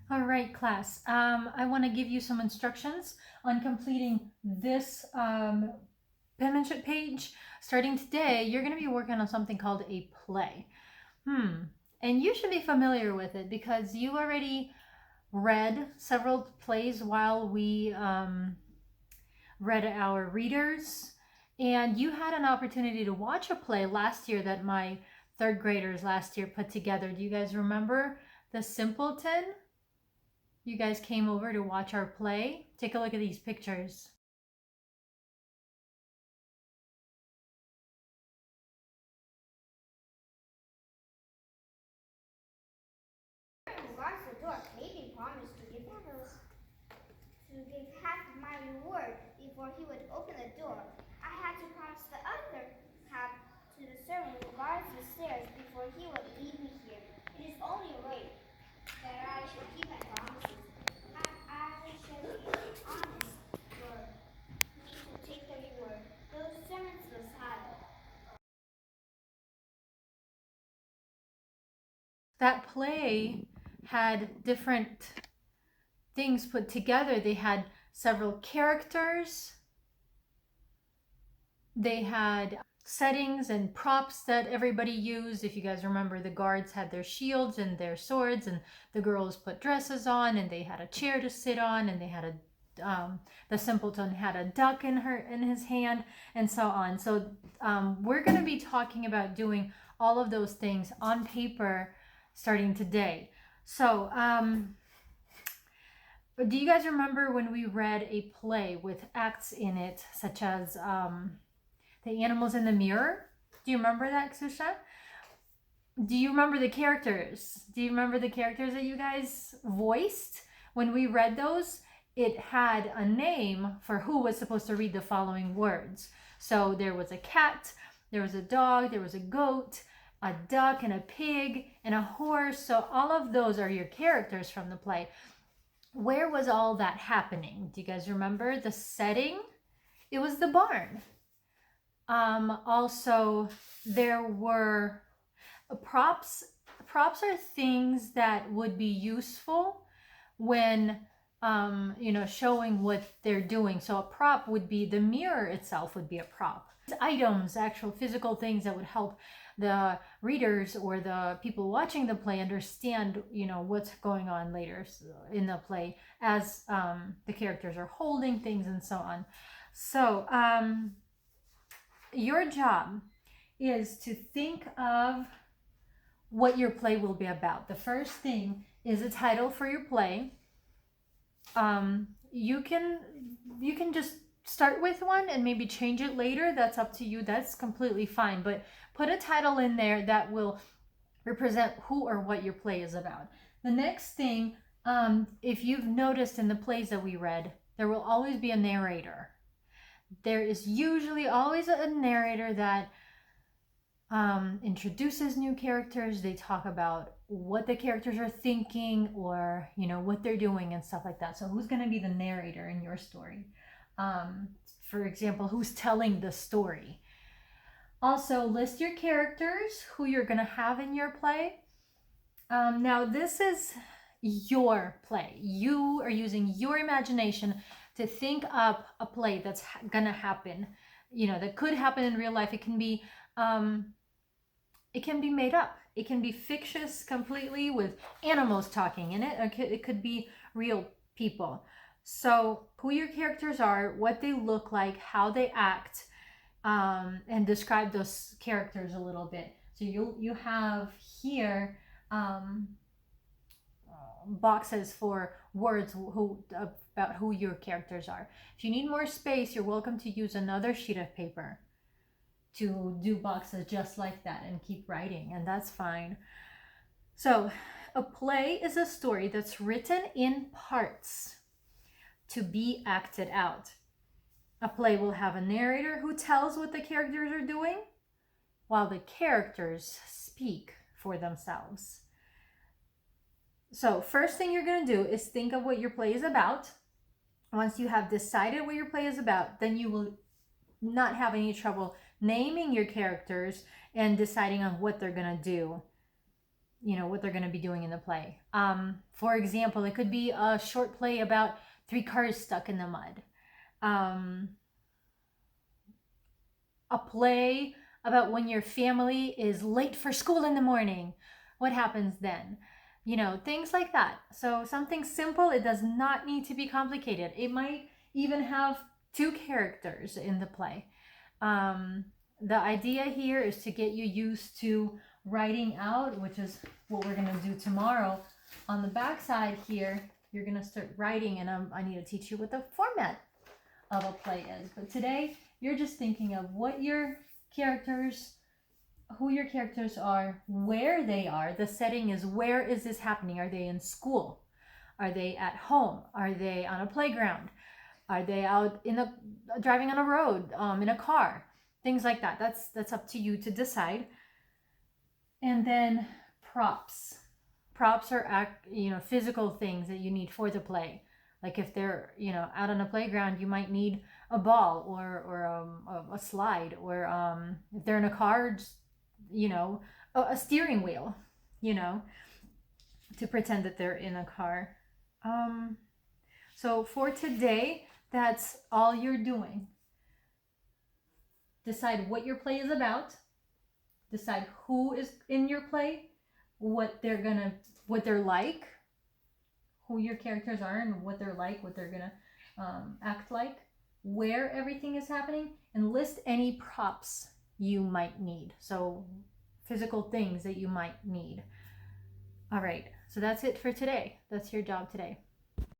All right, class. I want to give you some instructions on completing this penmanship page. Starting today, you're going to be working on something called a play. And you should be familiar with it because you already read several plays while we read our readers. And you had an opportunity to watch a play last year that my third graders last year put together. Do you guys remember The Simpleton? You guys came over to watch our play. Take a look at these pictures. Regards the door, maybe promised to give half my reward before he would open the door. I had to promise the other half to the servant who guards the stairs before he would leave me here. It is only right that I should keep my promises. I should be honest for me to take the reward. Those servants was high. That play had different things put together. They had several characters. They had settings and props that everybody used. If you guys remember, the guards had their shields and their swords, and the girls put dresses on, and they had a chair to sit on, and they had the simpleton had a duck in his hand, and so on. So we're going to be talking about doing all of those things on paper starting today. So do you guys remember when we read a play with acts in it, such as The Animals in the Mirror? Do you remember that, Susha? Do you remember the characters? Do you remember the characters that you guys voiced? When we read those, it had a name for who was supposed to read the following words. So there was a cat, there was a dog, there was a goat, a duck, and a pig, and a horse. So all of those are your characters from the play. Where was all that happening? Do you guys remember the setting? It was the barn. Also, there were props. Props are things that would be useful when showing what they're doing. So a prop would be the mirror itself would be a prop. Items, actual physical things that would help the readers or the people watching the play understand, what's going on later in the play as the characters are holding things and so on. So your job is to think of what your play will be about. The first thing is a title for your play. You can just start with one and maybe change it later. That's up to you. That's completely fine. But put a title in there that will represent who or what your play is about. The next thing, if you've noticed in the plays that we read, there will always be a narrator. There is usually always a narrator that introduces new characters. They talk about what the characters are thinking or what they're doing and stuff like that. So who's going to be the narrator in your story? For example, who's telling the story? Also, list your characters, who you're going to have in your play. Now, this is your play. You are using your imagination to think up a play that's going to happen, that could happen in real life. It can be made up. It can be fictitious completely with animals talking in it. It could be real people. So who your characters are, what they look like, how they act, and describe those characters a little bit. So you have here boxes for words about who your characters are. If you need more space, you're welcome to use another sheet of paper to do boxes just like that and keep writing, and that's fine. So a play is a story that's written in parts to be acted out. A play will have a narrator who tells what the characters are doing while the characters speak for themselves. So first thing you're going to do is think of what your play is about. Once you have decided what your play is about, then you will not have any trouble naming your characters and deciding on what they're going to do. what they're going to be doing in the play. For example, it could be a short play about three cars stuck in the mud. A play about when your family is late for school in the morning. What happens then? Things like that. So something simple, it does not need to be complicated. It might even have two characters in the play. The idea here is to get you used to writing out, which is what we're going to do tomorrow. On the back side here, you're going to start writing, and I need to teach you what the format of a play is. But today, you're just thinking of who your characters are, where they are. The setting is, where is this happening? Are they in school? Are they at home? Are they on a playground? Are they out driving on a road, in a car? Things like that. That's up to you to decide. And then props. Props are physical things that you need for the play. Like if they're out on a playground, you might need a ball or a slide, or if they're in a car, just, a steering wheel, to pretend that they're in a car. So for today, that's all you're doing. Decide what your play is about. Decide who is in your play, what they're like, who your characters are and what they're like, what they're gonna act like, where everything is happening, and list any props you might need. So physical things that you might need. All right, so that's it for today. That's your job today.